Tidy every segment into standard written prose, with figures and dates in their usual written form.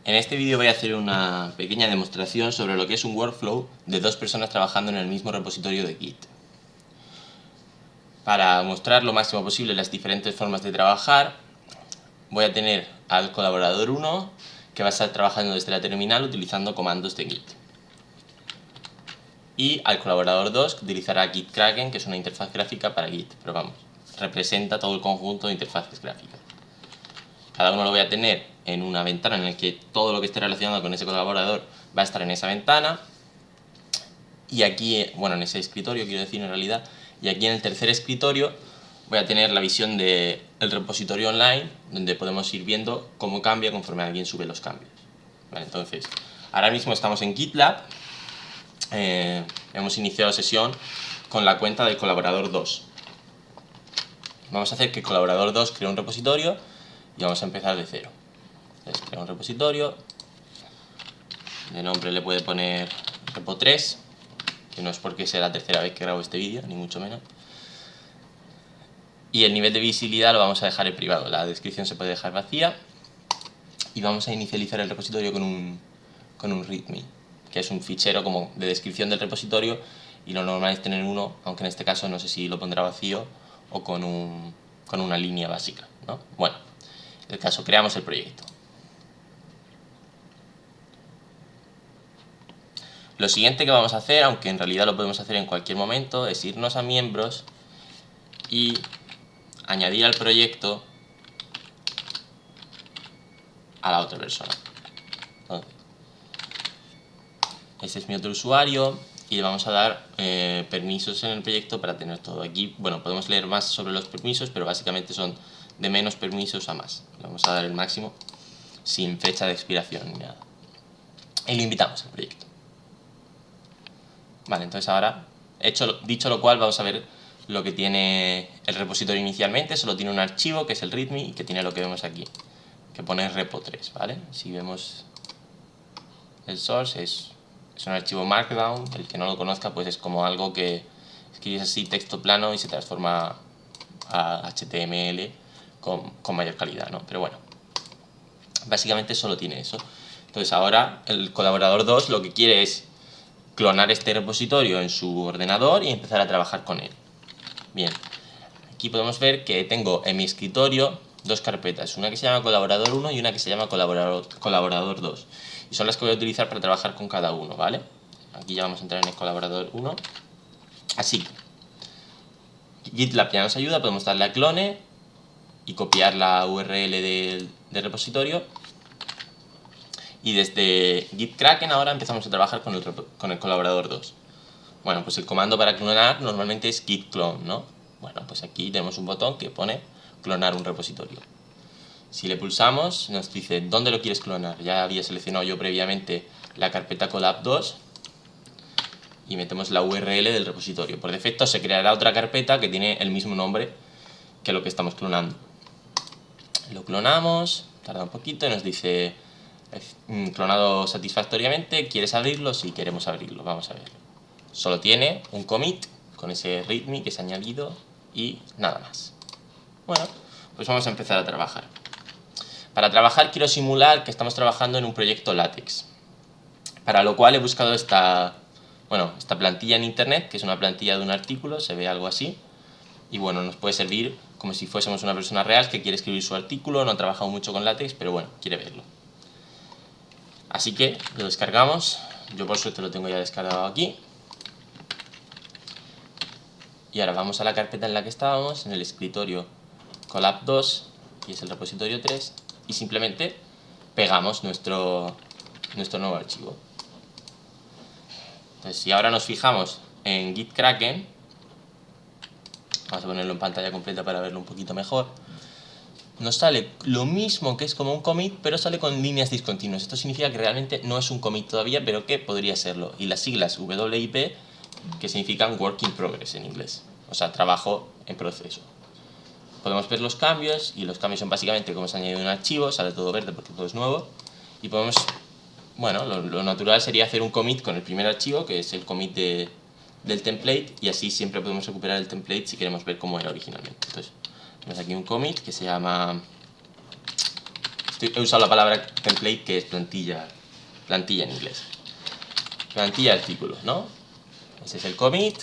En este vídeo voy a hacer una pequeña demostración sobre lo que es un workflow de dos personas trabajando en el mismo repositorio de Git. Para mostrar lo máximo posible las diferentes formas de trabajar, voy a tener al colaborador 1 que va a estar trabajando desde la terminal utilizando comandos de Git. Y al colaborador 2 que utilizará GitKraken, que es una interfaz gráfica para Git, pero vamos, representa todo el conjunto de interfaces gráficas. Cada uno lo voy a tener en una ventana en la que todo lo que esté relacionado con ese colaborador va a estar en esa ventana. Y aquí, bueno, en ese escritorio quiero decir en realidad, y aquí en el tercer escritorio voy a tener la visión del repositorio online, donde podemos ir viendo cómo cambia conforme alguien sube los cambios. Vale, entonces, ahora mismo estamos en GitLab, hemos iniciado sesión con la cuenta del colaborador 2. Vamos a hacer que el colaborador 2 cree un repositorio y vamos a empezar de cero. Entonces, crea un repositorio, de nombre le puede poner repo3, que no es porque sea la tercera vez que grabo este vídeo, ni mucho menos. Y el nivel de visibilidad lo vamos a dejar en privado, la descripción se puede dejar vacía. Y vamos a inicializar el repositorio con un readme, que es un fichero como de descripción del repositorio, y lo normal es tener uno, aunque en este caso no sé si lo pondrá vacío o con una línea básica, ¿no? Bueno, en el caso, creamos el proyecto. Lo siguiente que vamos a hacer, aunque en realidad lo podemos hacer en cualquier momento, es irnos a miembros y añadir al proyecto a la otra persona. Entonces, este es mi otro usuario y le vamos a dar permisos en el proyecto para tener todo aquí. Bueno, podemos leer más sobre los permisos, pero básicamente son de menos permisos a más. Le vamos a dar el máximo sin fecha de expiración ni nada. Y lo invitamos al proyecto. Vale, entonces ahora, dicho lo cual, vamos a ver lo que tiene el repositorio inicialmente. Solo tiene un archivo que es el readme y que tiene lo que vemos aquí, que pone repo3, ¿vale? Si vemos el source, es un archivo markdown. El que no lo conozca, pues es como algo que escribes así texto plano y se transforma a HTML con mayor calidad, ¿no? Pero bueno, básicamente solo tiene eso. Entonces ahora el colaborador 2 lo que quiere es clonar este repositorio en su ordenador y empezar a trabajar con él. Bien, aquí podemos ver que tengo en mi escritorio dos carpetas, una que se llama colaborador 1 y una que se llama colaborador 2. Y son las que voy a utilizar para trabajar con cada uno, ¿vale? Aquí ya vamos a entrar en el colaborador 1. Así que GitLab ya nos ayuda, podemos darle a clone y copiar la URL del repositorio. Y desde GitKraken ahora empezamos a trabajar con el colaborador 2. Bueno, pues el comando para clonar normalmente es git clone, ¿no? Bueno, pues aquí tenemos un botón que pone clonar un repositorio. Si le pulsamos, nos dice dónde lo quieres clonar. Ya había seleccionado yo previamente la carpeta colab2 y metemos la URL del repositorio. Por defecto se creará otra carpeta que tiene el mismo nombre que lo que estamos clonando. Lo clonamos, tarda un poquito y nos dice clonado satisfactoriamente. ¿Quieres abrirlo? Sí, queremos abrirlo, vamos a verlo. Solo tiene un commit con ese readme que se ha añadido y nada más. Bueno, pues vamos a empezar a trabajar. Para trabajar quiero simular que estamos trabajando en un proyecto LaTeX, para lo cual he buscado esta plantilla en internet, que es una plantilla de un artículo, se ve algo así, y bueno, nos puede servir como si fuésemos una persona real que quiere escribir su artículo, no ha trabajado mucho con LaTeX, pero bueno, quiere verlo. Así que lo descargamos, yo por suerte lo tengo ya descargado aquí. Y ahora vamos a la carpeta en la que estábamos, en el escritorio colab2, y es el repositorio 3, y simplemente pegamos nuestro nuevo archivo. Entonces, si ahora nos fijamos en GitKraken, vamos a ponerlo en pantalla completa para verlo un poquito mejor, nos sale lo mismo que es como un commit, pero sale con líneas discontinuas. Esto significa que realmente no es un commit todavía, pero que podría serlo. Y las siglas WIP, que significan Work in Progress en inglés, o sea, trabajo en proceso. Podemos ver los cambios, y los cambios son básicamente como se ha añadido un archivo, sale todo verde porque todo es nuevo, y podemos, bueno, lo natural sería hacer un commit con el primer archivo, que es el commit del template, y así siempre podemos recuperar el template si queremos ver cómo era originalmente. Entonces, tenemos aquí un commit que se llama He usado la palabra template, que es plantilla en inglés. Plantilla de artículos, ¿no? Ese es el commit.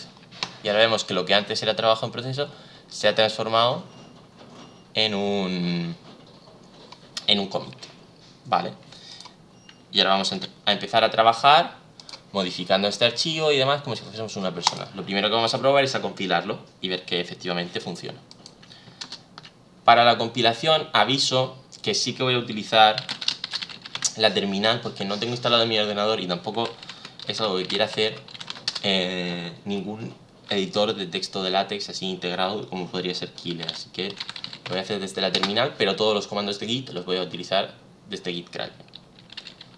Y ahora vemos que lo que antes era trabajo en proceso se ha transformado en un commit, ¿vale? Y ahora vamos a empezar a trabajar modificando este archivo y demás como si fuésemos una persona. Lo primero que vamos a probar es a compilarlo y ver que efectivamente funciona. Para la compilación aviso que sí que voy a utilizar la terminal porque no tengo instalado en mi ordenador y tampoco es algo que quiera hacer ningún editor de texto de látex así integrado como podría ser Killer, así que lo voy a hacer desde la terminal, pero todos los comandos de Git los voy a utilizar desde Git Kraken.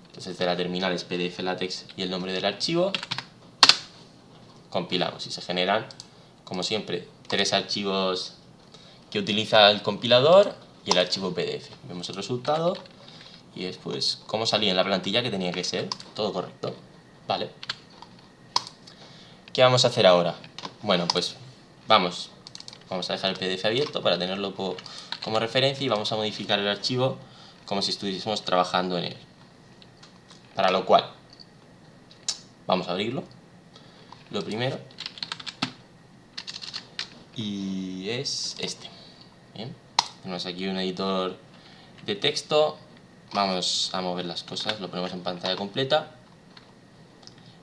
Entonces desde la terminal es pdf latex y el nombre del archivo, compilamos y se generan, como siempre, 3 archivos que utiliza el compilador y el archivo pdf. Vemos el resultado y es pues cómo salía en la plantilla que tenía que ser, todo correcto, ¿vale? ¿Qué vamos a hacer ahora? Bueno, pues vamos a dejar el PDF abierto para tenerlo como referencia y vamos a modificar el archivo como si estuviésemos trabajando en él. Para lo cual, vamos a abrirlo, lo primero, y es este. Bien, tenemos aquí un editor de texto, vamos a mover las cosas, lo ponemos en pantalla completa.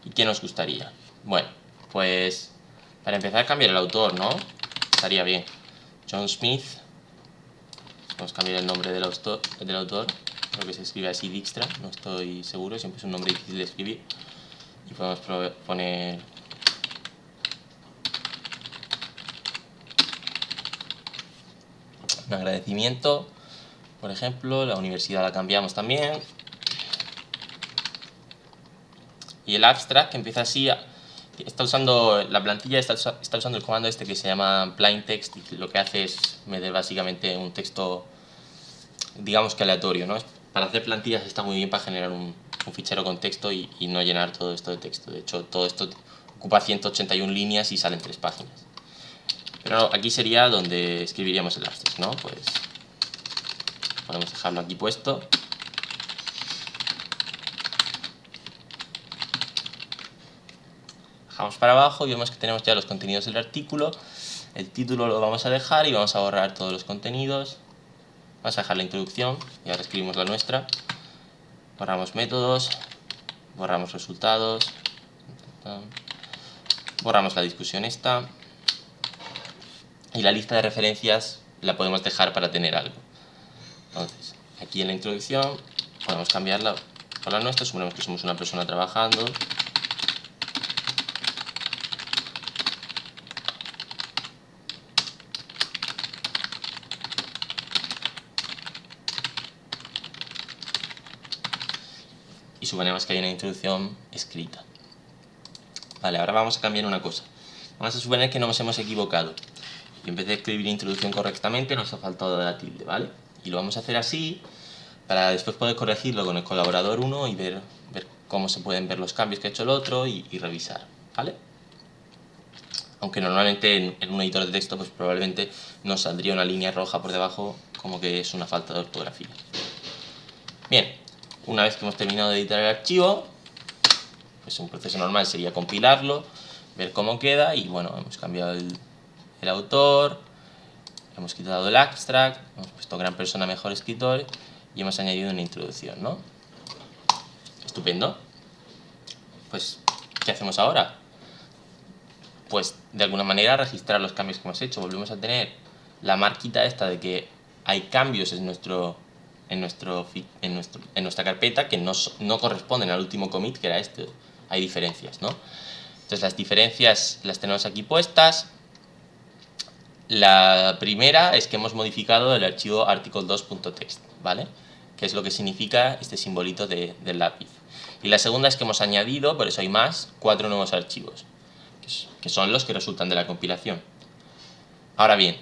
¿Y qué nos gustaría? Bueno, pues para empezar a cambiar el autor, ¿no? Estaría bien. John Smith. Vamos a cambiar el nombre del autor. Creo que se escribe así Dijkstra, no estoy seguro, siempre es un nombre difícil de escribir. Y podemos poner un agradecimiento, por ejemplo. La universidad la cambiamos también. Y el abstract que empieza así, está usando la plantilla, está usando el comando este que se llama plain text y lo que hace es meter básicamente un texto, digamos que aleatorio, ¿no? Para hacer plantillas está muy bien para generar un fichero con texto y no llenar todo esto de texto. De hecho, todo esto ocupa 181 líneas y salen 3 páginas. Pero aquí sería donde escribiríamos el abstract, ¿no? Pues podemos dejarlo aquí puesto. Bajamos para abajo y vemos que tenemos ya los contenidos del artículo. El título lo vamos a dejar y vamos a borrar todos los contenidos. Vamos a dejar la introducción y ahora escribimos la nuestra. Borramos métodos, borramos resultados, borramos la discusión esta y la lista de referencias la podemos dejar para tener algo. Entonces, aquí en la introducción podemos cambiarla por la nuestra, suponemos que somos una persona trabajando. Y suponemos que hay una introducción escrita. Vale, ahora vamos a cambiar una cosa. Vamos a suponer que nos hemos equivocado. Y en vez de escribir introducción correctamente nos ha faltado la tilde, ¿vale? Y lo vamos a hacer así para después poder corregirlo con el colaborador 1 y ver cómo se pueden ver los cambios que ha hecho el otro y revisar, ¿vale? Aunque normalmente en un editor de texto pues probablemente nos saldría una línea roja por debajo como que es una falta de ortografía. Bien, una vez que hemos terminado de editar el archivo, pues un proceso normal sería compilarlo, ver cómo queda y bueno, hemos cambiado el autor, hemos quitado el abstract, hemos puesto gran persona, mejor escritor y hemos añadido una introducción, ¿no? Estupendo. Pues, ¿qué hacemos ahora? Pues, de alguna manera, registrar los cambios que hemos hecho. Volvemos a tener la marquita esta de que hay cambios en nuestra carpeta que no corresponden al último commit, que era este. Hay diferencias, ¿no? Entonces, las diferencias las tenemos aquí puestas. La primera es que hemos modificado el archivo article2.txt, ¿vale? Que es lo que significa este simbolito del lápiz. Y la segunda es que hemos añadido, por eso hay más, 4 nuevos archivos, que son los que resultan de la compilación. Ahora bien,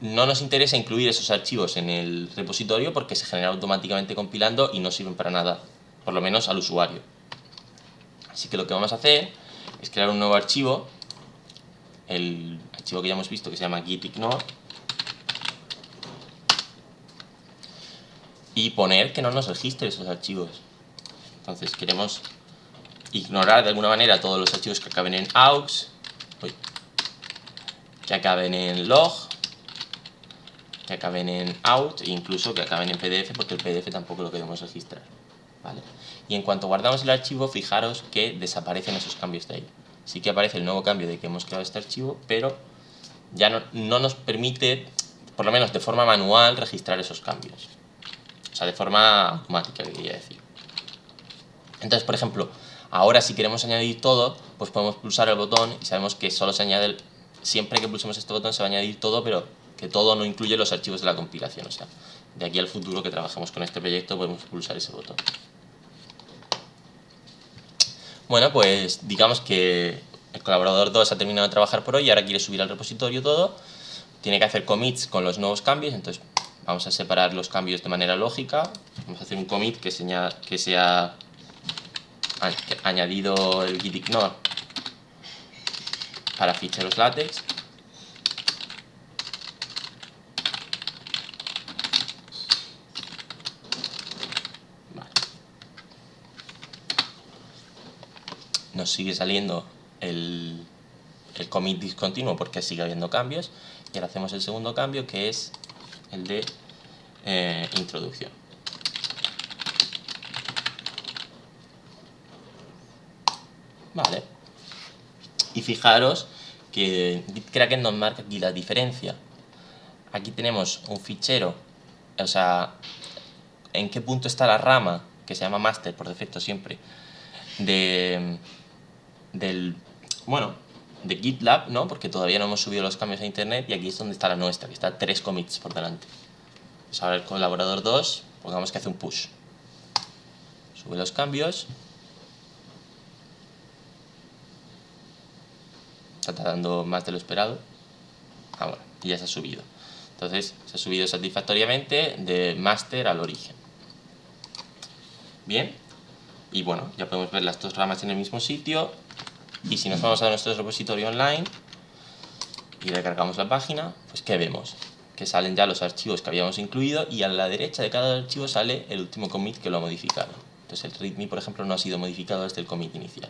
no nos interesa incluir esos archivos en el repositorio porque se generan automáticamente compilando y no sirven para nada, por lo menos al usuario. Así que lo que vamos a hacer es crear un nuevo archivo, el archivo que ya hemos visto que se llama gitignore, y poner que no nos registre esos archivos. Entonces queremos ignorar de alguna manera todos los archivos que acaben en aux, que acaben en log, que acaben en out e incluso que acaben en PDF, porque el PDF tampoco lo queremos registrar, ¿vale? Y en cuanto guardamos el archivo, fijaros que desaparecen esos cambios de ahí. Sí que aparece el nuevo cambio de que hemos creado este archivo, pero ya no nos permite, por lo menos de forma manual, registrar esos cambios. O sea, de forma automática, quería decir. Entonces, por ejemplo, ahora si queremos añadir todo, pues podemos pulsar el botón y sabemos que solo se añade, siempre que pulsemos este botón se va a añadir todo, pero que todo no incluye los archivos de la compilación. O sea, de aquí al futuro que trabajemos con este proyecto podemos pulsar ese botón. Bueno, pues digamos que el colaborador 2 ha terminado de trabajar por hoy y ahora quiere subir al repositorio todo. Tiene que hacer commits con los nuevos cambios, entonces vamos a separar los cambios de manera lógica. Vamos a hacer un commit que sea añadido el gitignore para ficheros LaTeX. Vale. Nos sigue saliendo el commit discontinuo porque sigue habiendo cambios, y ahora hacemos el segundo cambio, que es el de introducción. Vale. Y fijaros que Gitkraken nos marca aquí la diferencia. Aquí tenemos un fichero, o sea, en qué punto está la rama, que se llama master por defecto siempre, de GitLab, ¿no? Porque todavía no hemos subido los cambios a internet, y aquí es donde está la nuestra, que está 3 commits por delante. Pues ahora el colaborador 2, pongamos que hace un push. Sube los cambios. Está tardando más de lo esperado. Bueno, y ya se ha subido. Entonces, se ha subido satisfactoriamente de master al origen. Bien. Y bueno, ya podemos ver las dos ramas en el mismo sitio. Y si nos vamos a nuestro repositorio online y recargamos la página, pues ¿qué vemos? Que salen ya los archivos que habíamos incluido, y a la derecha de cada archivo sale el último commit que lo ha modificado. Entonces el readme, por ejemplo, no ha sido modificado desde el commit inicial.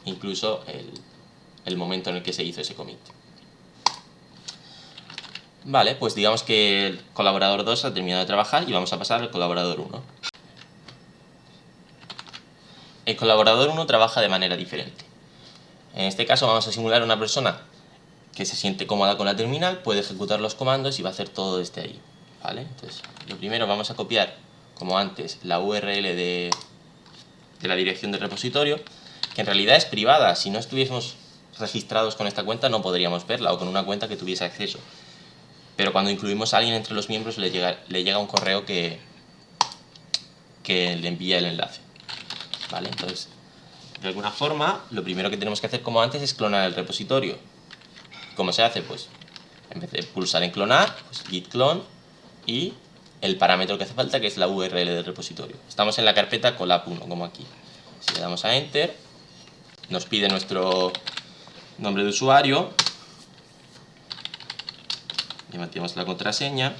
Incluso el momento en el que se hizo ese commit. Vale, pues digamos que el colaborador 2 ha terminado de trabajar y vamos a pasar al colaborador 1. El colaborador 1 trabaja de manera diferente. En este caso vamos a simular una persona que se siente cómoda con la terminal, puede ejecutar los comandos y va a hacer todo desde ahí, ¿vale? Entonces, lo primero vamos a copiar, como antes, la URL de la dirección del repositorio, que en realidad es privada. Si no estuviésemos registrados con esta cuenta no podríamos verla, o con una cuenta que tuviese acceso. Pero cuando incluimos a alguien entre los miembros le llega un correo que le envía el enlace, ¿vale? Entonces, de alguna forma, lo primero que tenemos que hacer, como antes, es clonar el repositorio. ¿Cómo se hace? Pues en vez de pulsar en clonar, pues git clone y el parámetro que hace falta, que es la URL del repositorio. Estamos en la carpeta collab1, como aquí. Si le damos a enter, nos pide nuestro nombre de usuario, le metemos la contraseña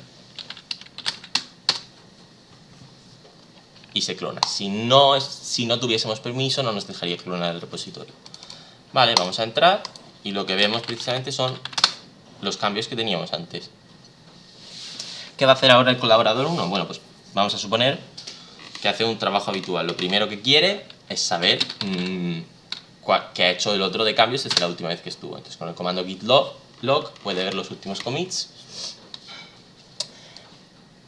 y se clona. Si no tuviésemos permiso, no nos dejaría clonar el repositorio. Vale, vamos a entrar y lo que vemos precisamente son los cambios que teníamos antes. ¿Qué va a hacer ahora el colaborador 1? Bueno, pues vamos a suponer que hace un trabajo habitual. Lo primero que quiere es saber qué ha hecho el otro de cambios desde la última vez que estuvo. Entonces, con el comando git log puede ver los últimos commits.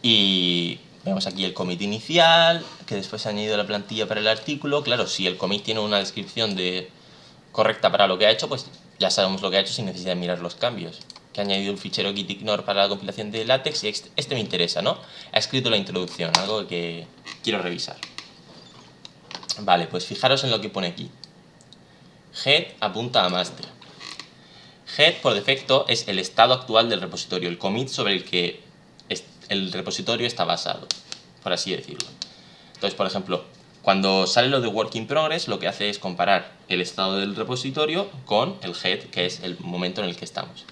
Y vemos aquí el commit inicial, que después se ha añadido la plantilla para el artículo. Claro, si el commit tiene una descripción correcta para lo que ha hecho, pues ya sabemos lo que ha hecho sin necesidad de mirar los cambios. Que ha añadido un fichero gitignore para la compilación de LaTeX, y este me interesa, ¿no? Ha escrito la introducción, algo que quiero revisar. Vale, pues fijaros en lo que pone aquí. Head apunta a master. Head, por defecto, es el estado actual del repositorio, el commit sobre el que el repositorio está basado, por así decirlo. Entonces, por ejemplo, cuando sale lo de work in progress, lo que hace es comparar el estado del repositorio con el head, que es el momento en el que estamos.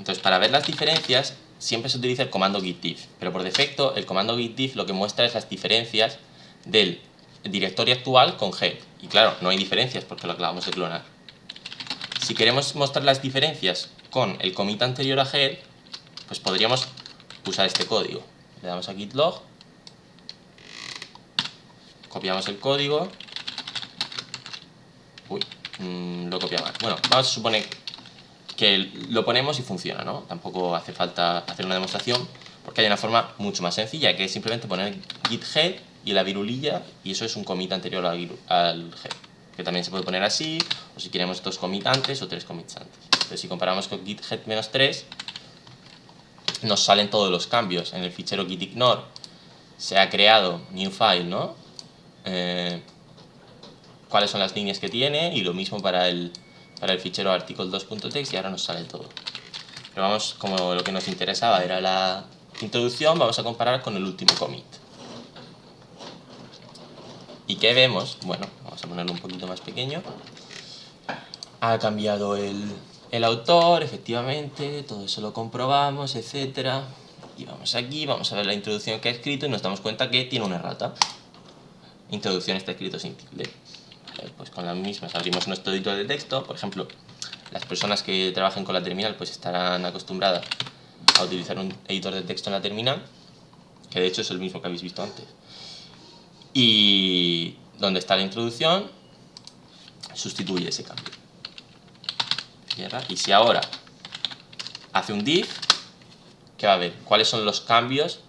Entonces, para ver las diferencias, siempre se utiliza el comando git diff, pero por defecto el comando git diff lo que muestra es las diferencias del directorio actual con head. Y claro, no hay diferencias porque lo acabamos de clonar. Si queremos mostrar las diferencias con el commit anterior a head, pues podríamos usar este código. Le damos a git log, copiamos el código. Lo copia mal. Bueno, vamos a suponer que lo ponemos y funciona, ¿no? Tampoco hace falta hacer una demostración porque hay una forma mucho más sencilla, que es simplemente poner git head y la virulilla, y eso es un commit anterior al head, que también se puede poner así, o si queremos 2 commits antes o 3 commits antes. Entonces, si comparamos con git head -3, nos salen todos los cambios. En el fichero git ignore se ha creado new file, ¿no? Cuáles son las líneas que tiene, y lo mismo para el fichero article2.txt, y ahora nos sale todo. Pero vamos, como lo que nos interesaba era la introducción, vamos a comparar con el último commit. ¿Y qué vemos? Bueno, vamos a ponerlo un poquito más pequeño. Ha cambiado el autor, efectivamente, todo eso lo comprobamos, etcétera. Y vamos aquí, vamos a ver la introducción que ha escrito y nos damos cuenta que tiene una errata. Introducción está escrito sin tilde. Pues con las mismas abrimos nuestro editor de texto. Por ejemplo, las personas que trabajen con la terminal pues estarán acostumbradas a utilizar un editor de texto en la terminal, que de hecho es el mismo que habéis visto antes. Y donde está la introducción, sustituye ese cambio. Cierra. Y si ahora hace un div, ¿qué va a ver? ¿Cuáles son los cambios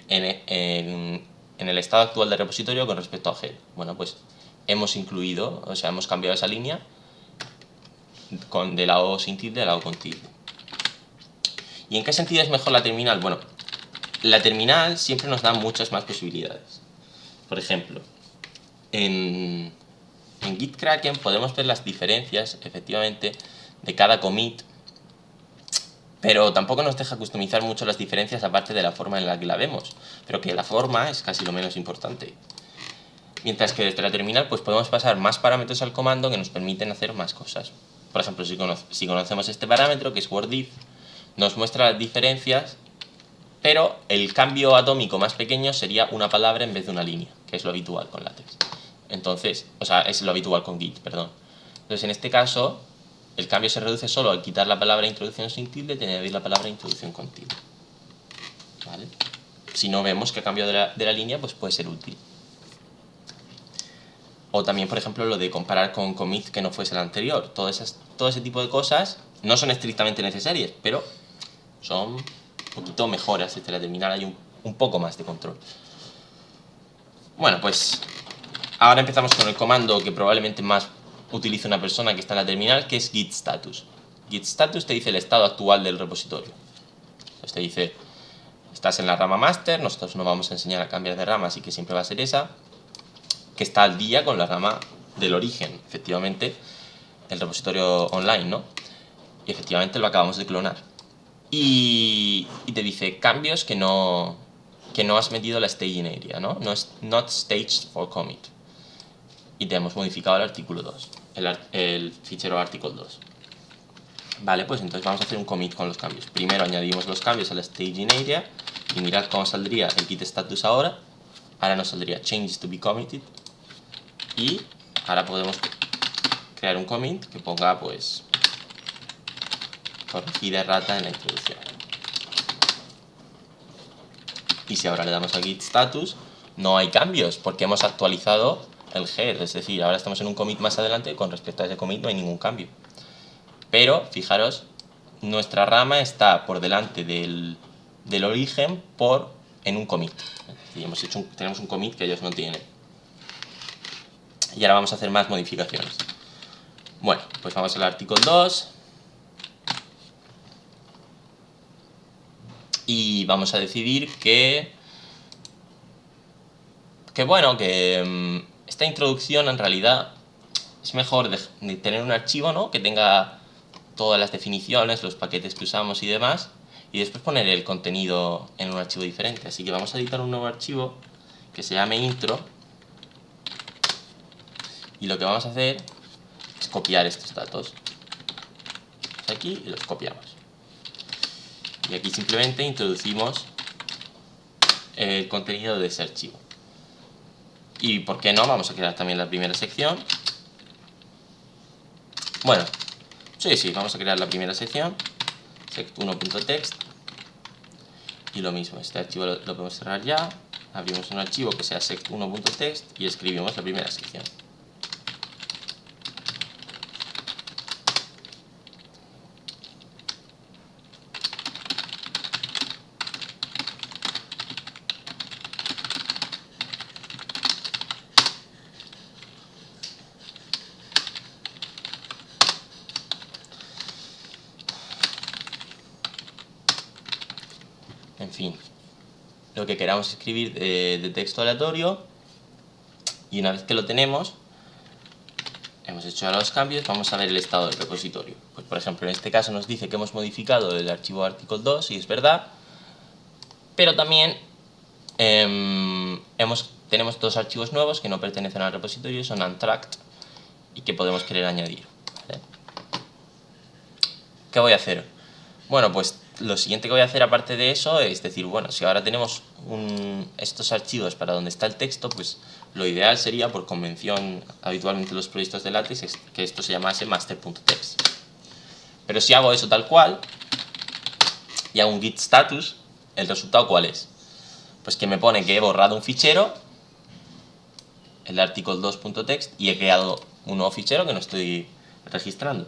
en el estado actual del repositorio con respecto a head? Bueno, pues hemos incluido, o sea, hemos cambiado esa línea de la O sin tilde a la O con tilde. ¿Y en qué sentido es mejor la terminal? Bueno, la terminal siempre nos da muchas más posibilidades. Por ejemplo, en Gitkraken podemos ver las diferencias, efectivamente, de cada commit, pero tampoco nos deja customizar mucho las diferencias aparte de la forma en la que la vemos, pero que la forma es casi lo menos importante. Mientras que desde la terminal pues podemos pasar más parámetros al comando que nos permiten hacer más cosas. Por ejemplo, si conocemos este parámetro, que es wordIf, nos muestra las diferencias, pero el cambio atómico más pequeño sería una palabra en vez de una línea, que es lo habitual con LaTeX. Entonces, o sea, es lo habitual con Git, perdón. Entonces, en este caso, el cambio se reduce solo al quitar la palabra introducción sin tilde y añadir la palabra introducción con tilde. ¿Vale? Si no vemos que ha cambiado de la línea, pues puede ser útil. O también, por ejemplo, lo de comparar con commit que no fuese el anterior. Todo ese tipo de cosas no son estrictamente necesarias, pero son un poquito mejoras. Desde la terminal hay un poco más de control. Bueno, pues ahora empezamos con el comando que probablemente más utilice una persona que está en la terminal, que es git status. Git status te dice el estado actual del repositorio. Entonces te dice, estás en la rama master, nosotros no vamos a enseñar a cambiar de rama, así que siempre va a ser esa, que está al día con la rama del origen, efectivamente, el repositorio online, ¿no? Y efectivamente lo acabamos de clonar. Y te dice cambios que no has metido la staging area, ¿no? No es not staged for commit. Y te hemos modificado el artículo 2, el fichero article2. Vale, pues entonces vamos a hacer un commit con los cambios. Primero añadimos los cambios a la staging area y mirad cómo saldría el git status ahora. Ahora nos saldría changes to be committed. Y ahora podemos crear un commit que ponga, pues, corregida errata en la introducción. Y si ahora le damos a git status, no hay cambios porque hemos actualizado el head, es decir, ahora estamos en un commit más adelante, con respecto a ese commit no hay ningún cambio. Pero, fijaros, nuestra rama está por delante del origen en un commit. Es decir, tenemos un commit que ellos no tienen. Y ahora vamos a hacer más modificaciones. Bueno, pues vamos al artículo 2. Y vamos a decidir que esta introducción en realidad es mejor de tener un archivo, ¿no?, que tenga todas las definiciones, los paquetes que usamos y demás, y después poner el contenido en un archivo diferente. Así que vamos a editar un nuevo archivo que se llame intro, y lo que vamos a hacer es copiar estos datos aquí y los copiamos. Y aquí simplemente introducimos el contenido de ese archivo. Y por qué no, vamos a crear también la primera sección. Bueno, sí, vamos a crear la primera sección, sect1.text. Y lo mismo, este archivo lo podemos cerrar ya. Abrimos un archivo que sea sect1.text y escribimos la primera sección. En fin, lo que queramos escribir de texto aleatorio, y una vez que lo tenemos, hemos hecho los cambios, vamos a ver el estado del repositorio. Pues por ejemplo, en este caso nos dice que hemos modificado el archivo article2, y es verdad, pero también tenemos dos archivos nuevos que no pertenecen al repositorio, son untracked, y que podemos querer añadir, ¿vale? ¿Qué voy a hacer? Bueno, pues lo siguiente que voy a hacer aparte de eso es decir, bueno, si ahora tenemos estos archivos para donde está el texto, pues lo ideal sería, por convención habitualmente en los proyectos de LaTeX, es que esto se llamase master.text. Pero si hago eso tal cual y hago un git status, ¿el resultado cuál es? Pues que me pone que he borrado un fichero, el article2.text, y he creado un nuevo fichero que no estoy registrando.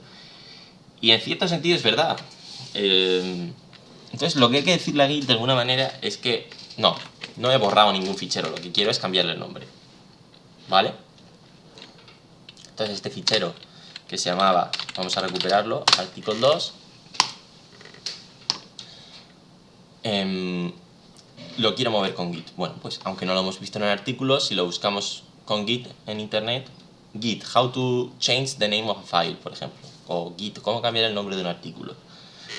Y en cierto sentido es verdad. Entonces lo que hay que decirle a Git de alguna manera es que no he borrado ningún fichero, lo que quiero es cambiarle el nombre, ¿vale? Entonces este fichero que se llamaba, vamos a recuperarlo, article2, lo quiero mover con Git. Bueno, pues aunque no lo hemos visto en el artículo, si lo buscamos con Git en internet, Git, how to change the name of a file, por ejemplo, o Git, cómo cambiar el nombre de un artículo,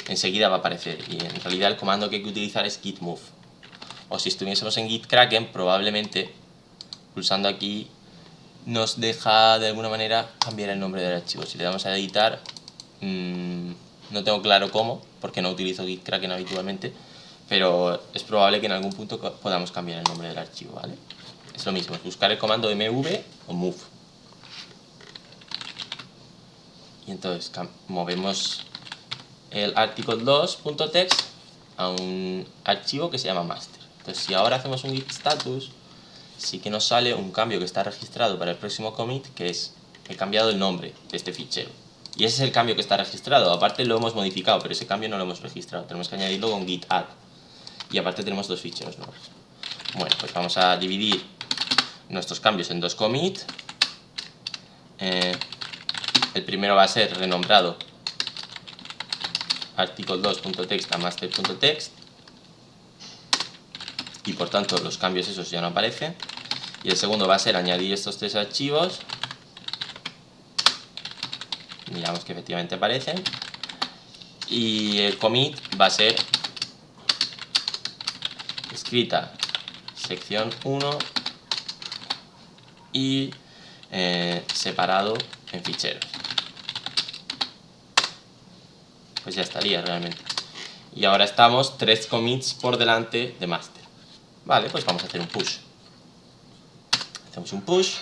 enseguida va a aparecer, y en realidad el comando que hay que utilizar es git move. O si estuviésemos en Git Kraken, probablemente pulsando aquí nos deja de alguna manera cambiar el nombre del archivo. Si le damos a editar, no tengo claro cómo, porque no utilizo Git Kraken habitualmente, pero es probable que en algún punto podamos cambiar el nombre del archivo, ¿vale? Es lo mismo, es buscar el comando mv o move. Y entonces movemos el article2.text a un archivo que se llama master. Entonces si ahora hacemos un git status, sí que nos sale un cambio que está registrado para el próximo commit, que es, he cambiado el nombre de este fichero. Y ese es el cambio que está registrado. Aparte lo hemos modificado, pero ese cambio no lo hemos registrado. Tenemos que añadirlo con git add. Y aparte tenemos dos ficheros nuevos. Bueno, pues vamos a dividir nuestros cambios en dos commits. El primero va a ser renombrado article2.text a master.text, y por tanto los cambios esos ya no aparecen. Y el segundo va a ser añadir estos tres archivos, miramos que efectivamente aparecen, y el commit va a ser escrita sección 1 y separado en ficheros. Pues ya estaría realmente. Y ahora estamos 3 commits por delante de master. Vale, pues vamos a hacer un push. Hacemos un push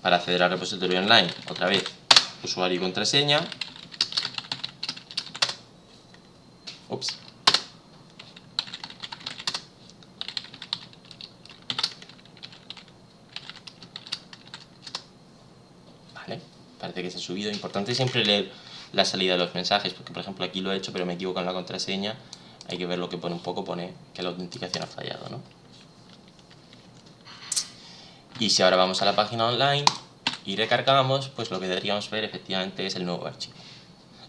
para acceder al repositorio online. Otra vez, usuario y contraseña. Ups. Vale, parece que se ha subido. Importante siempre leer la salida de los mensajes, porque por ejemplo aquí lo he hecho pero me equivoco en la contraseña. Hay que ver lo que pone un poco, pone que la autenticación ha fallado, ¿no? Y si ahora vamos a la página online y recargamos, pues lo que deberíamos ver efectivamente es el nuevo archivo.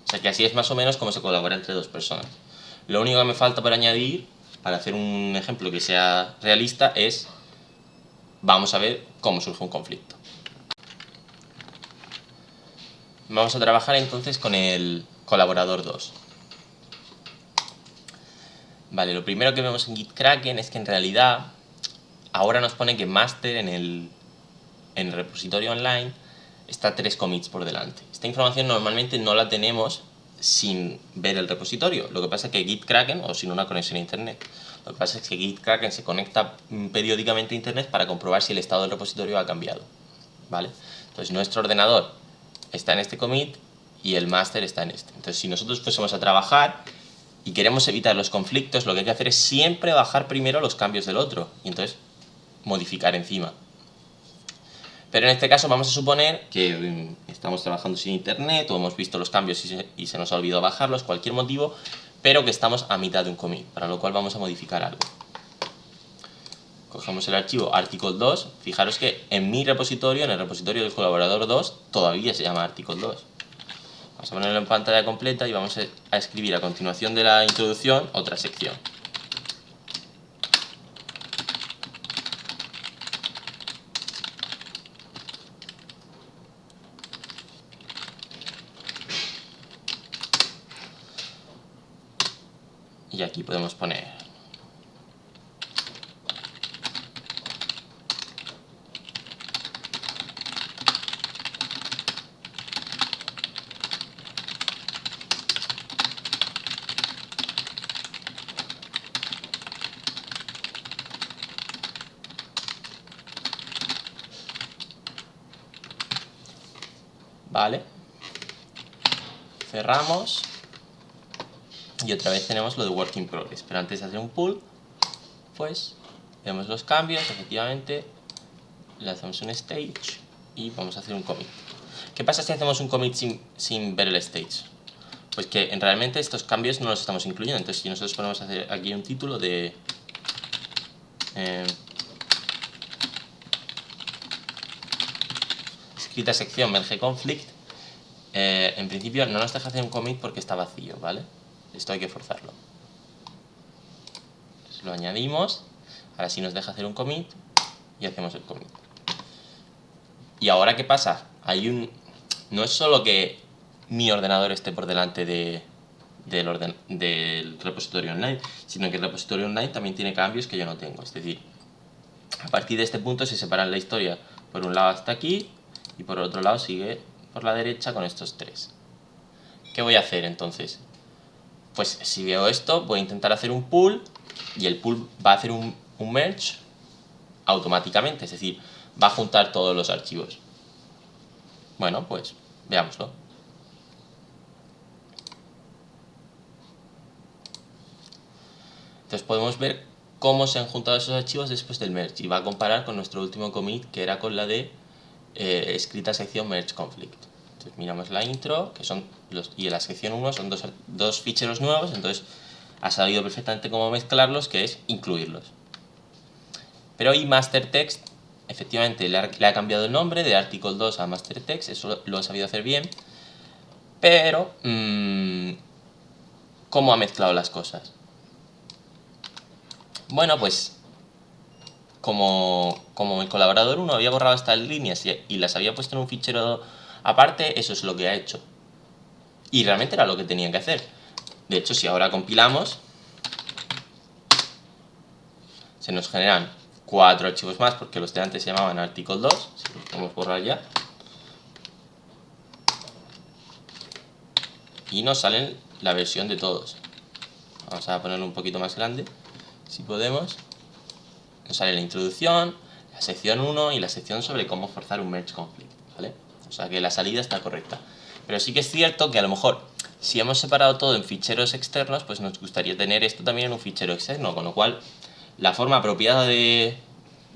O sea que así es más o menos como se colabora entre dos personas. Lo único que me falta por añadir, para hacer un ejemplo que sea realista, es, vamos a ver cómo surge un conflicto. Vamos a trabajar entonces con el colaborador 2. Vale, lo primero que vemos en Git Kraken es que en realidad ahora nos pone que master en el repositorio online está 3 commits por delante. Esta información normalmente no la tenemos sin ver el repositorio. Lo que pasa es que Gitkraken, o sin una conexión a internet, lo que pasa es que Gitkraken se conecta periódicamente a internet para comprobar si el estado del repositorio ha cambiado, ¿vale? Entonces nuestro ordenador está en este commit y el master está en este. Entonces si nosotros fuésemos a trabajar y queremos evitar los conflictos, lo que hay que hacer es siempre bajar primero los cambios del otro y entonces modificar encima. Pero en este caso vamos a suponer que estamos trabajando sin internet o hemos visto los cambios y se nos ha olvidado bajarlos, cualquier motivo, pero que estamos a mitad de un commit, para lo cual vamos a modificar algo. Cogemos el archivo article2, fijaros que en mi repositorio, en el repositorio del colaborador 2, todavía se llama article2. Vamos a ponerlo en pantalla completa y vamos a escribir a continuación de la introducción otra sección. Y aquí podemos poner vale, cerramos y otra vez tenemos lo de work in progress, pero antes de hacer un pull, pues vemos los cambios, efectivamente, le hacemos un stage y vamos a hacer un commit. ¿Qué pasa si hacemos un commit sin ver el stage? Pues que realmente estos cambios no los estamos incluyendo. Entonces si nosotros ponemos a hacer aquí un título de escrita sección merge conflict, en principio no nos deja hacer un commit porque está vacío, ¿vale? Esto hay que forzarlo. Entonces lo añadimos, ahora sí nos deja hacer un commit y hacemos el commit. ¿Y ahora qué pasa? No es solo que mi ordenador esté por delante del repositorio online, sino que el repositorio online también tiene cambios que yo no tengo. Es decir, a partir de este punto se separan la historia por un lado hasta aquí y por otro lado sigue por la derecha con estos tres. ¿Qué voy a hacer entonces? Pues si veo esto, voy a intentar hacer un pull y el pull va a hacer un merge automáticamente, es decir, va a juntar todos los archivos. Bueno, pues veámoslo. Entonces podemos ver cómo se han juntado esos archivos después del merge y va a comparar con nuestro último commit que era con la de escrita sección merge conflict. Entonces miramos la intro, que son y en la sección 1 son dos ficheros nuevos, entonces ha sabido perfectamente cómo mezclarlos, que es incluirlos. Pero y master text, efectivamente le ha cambiado el nombre de article2 a master text, eso lo ha sabido hacer bien, pero ¿cómo ha mezclado las cosas? Bueno, pues como el colaborador 1 había borrado estas líneas y las había puesto en un fichero aparte, eso es lo que ha hecho. Y realmente era lo que tenían que hacer. De hecho, si ahora compilamos, se nos generan 4 archivos más, porque los de antes se llamaban article2, si los podemos borrar ya. Y nos salen la versión de todos. Vamos a ponerlo un poquito más grande, si podemos. Nos sale la introducción, la sección 1 y la sección sobre cómo forzar un merge conflict, ¿vale? O sea que la salida está correcta. Pero sí que es cierto que a lo mejor, si hemos separado todo en ficheros externos, pues nos gustaría tener esto también en un fichero externo, con lo cual la forma apropiada de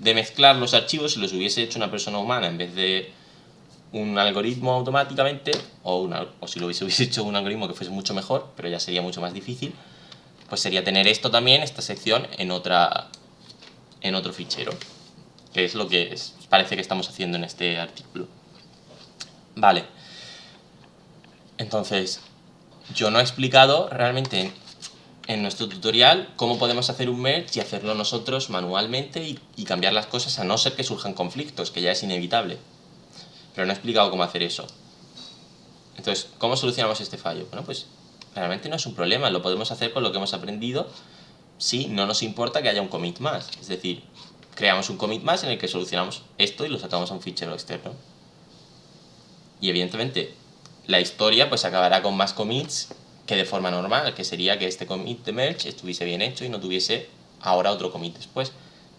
mezclar los archivos, si los hubiese hecho una persona humana en vez de un algoritmo automáticamente, o si lo hubiese hecho un algoritmo que fuese mucho mejor, pero ya sería mucho más difícil, pues sería tener esto también, esta sección, en otro fichero, que es lo que parece que estamos haciendo en este artículo. Vale, entonces yo no he explicado realmente en nuestro tutorial cómo podemos hacer un merge y hacerlo nosotros manualmente y cambiar las cosas, a no ser que surjan conflictos, que ya es inevitable, pero no he explicado cómo hacer eso. Entonces, ¿cómo solucionamos este fallo? Bueno, pues realmente no es un problema, lo podemos hacer con lo que hemos aprendido si no nos importa que haya un commit más. Es decir, creamos un commit más en el que solucionamos esto y lo sacamos a un fichero externo. Y evidentemente, la historia pues acabará con más commits que de forma normal, que sería que este commit de merge estuviese bien hecho y no tuviese ahora otro commit después,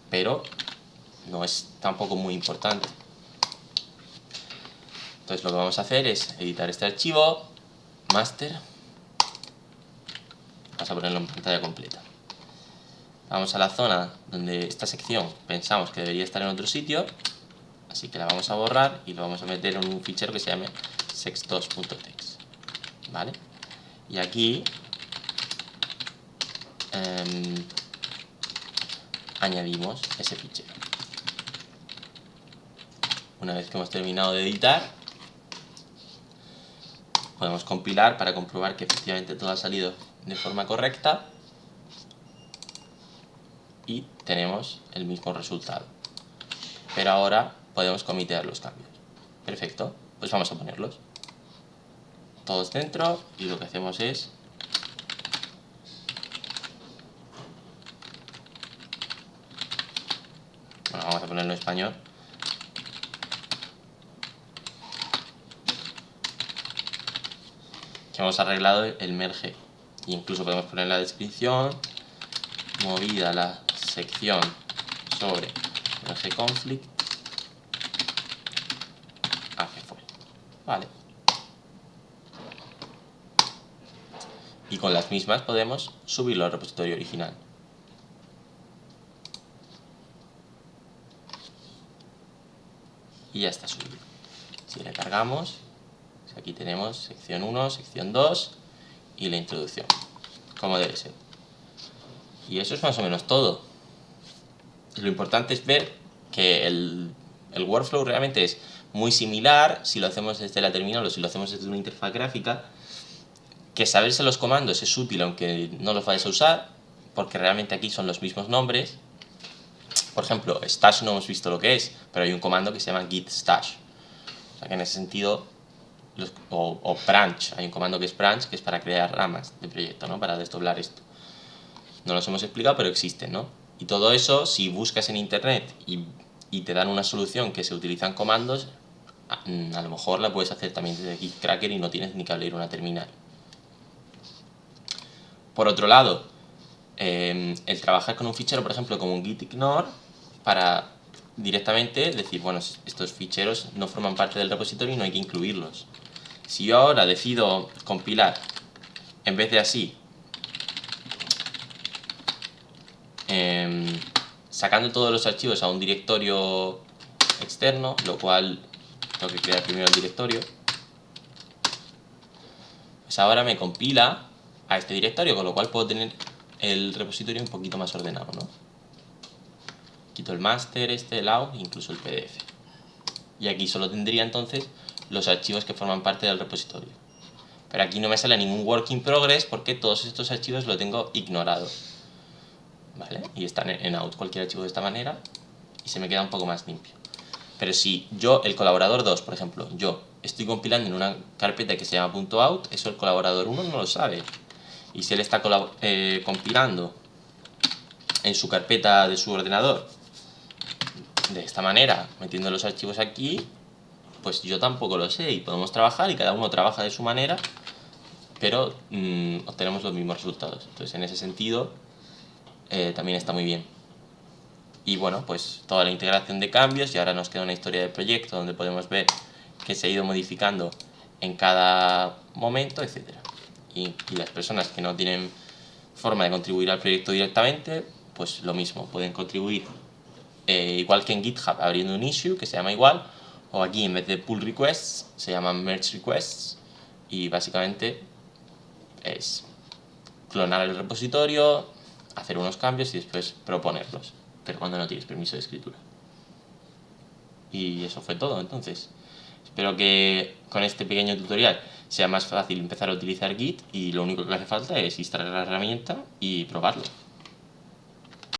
pero no es tampoco muy importante. Entonces lo que vamos a hacer es editar este archivo, master, vamos a ponerlo en pantalla completa. Vamos a la zona donde esta sección pensamos que debería estar en otro sitio, así que la vamos a borrar y lo vamos a meter en un fichero que se llame sex2.txt, ¿vale? Y aquí añadimos ese fichero. Una vez que hemos terminado de editar, podemos compilar para comprobar que efectivamente todo ha salido de forma correcta y tenemos el mismo resultado. Pero ahora podemos comitear los cambios. Perfecto, pues vamos a ponerlos todos dentro y lo que hacemos es vamos a ponerlo en español. Que hemos arreglado el merge. Y incluso podemos poner en la descripción, movida la sección sobre merge conflict a que fue. Vale. Y con las mismas podemos subirlo al repositorio original. Y ya está subido. Si le cargamos, aquí tenemos sección 1, sección 2 y la introducción, como debe ser. Y eso es más o menos todo. Lo importante es ver que el workflow realmente es muy similar si lo hacemos desde la terminal o si lo hacemos desde una interfaz gráfica, que saberse los comandos es útil aunque no los vayas a usar, porque realmente aquí son los mismos nombres. Por ejemplo, stash no hemos visto lo que es, pero hay un comando que se llama git stash. O sea que en ese sentido, o branch, hay un comando que es branch, que es para crear ramas de proyecto, ¿no? Para desdoblar esto. No los hemos explicado, pero existen, ¿no? Y todo eso, si buscas en internet y te dan una solución que se utilizan comandos, a lo mejor la puedes hacer también desde Gitkracker y no tienes ni que abrir una terminal. Por otro lado, el trabajar con un fichero, por ejemplo, como un gitignore, para directamente decir, bueno, estos ficheros no forman parte del repositorio y no hay que incluirlos. Si yo ahora decido compilar, en vez de así, sacando todos los archivos a un directorio externo, lo cual tengo que crear primero el directorio, pues ahora me compila a este directorio, con lo cual puedo tener el repositorio un poquito más ordenado, ¿no? Quito el master, el out, incluso el PDF. Y aquí solo tendría entonces los archivos que forman parte del repositorio. Pero aquí no me sale ningún work in progress porque todos estos archivos los tengo ignorados. ¿Vale? Y están en out cualquier archivo de esta manera y se me queda un poco más limpio. Pero si yo, el colaborador 2, por ejemplo, yo estoy compilando en una carpeta que se llama .out, eso el colaborador 1 no lo sabe. Y si él está compilando en su carpeta de su ordenador de esta manera, metiendo los archivos aquí, pues yo tampoco lo sé y podemos trabajar y cada uno trabaja de su manera, pero obtenemos los mismos resultados. Entonces, en ese sentido, también está muy bien. Y bueno, pues toda la integración de cambios, y ahora nos queda una historia del proyecto donde podemos ver que se ha ido modificando en cada momento, etc. Y las personas que no tienen forma de contribuir al proyecto directamente, pues lo mismo, pueden contribuir igual que en GitHub abriendo un issue que se llama igual, o aquí en vez de pull requests se llaman merge requests, y básicamente es clonar el repositorio, hacer unos cambios y después proponerlos, pero cuando no tienes permiso de escritura. Y eso fue todo. Entonces, espero que con este pequeño tutorial sea más fácil empezar a utilizar Git y lo único que hace falta es instalar la herramienta y probarlo.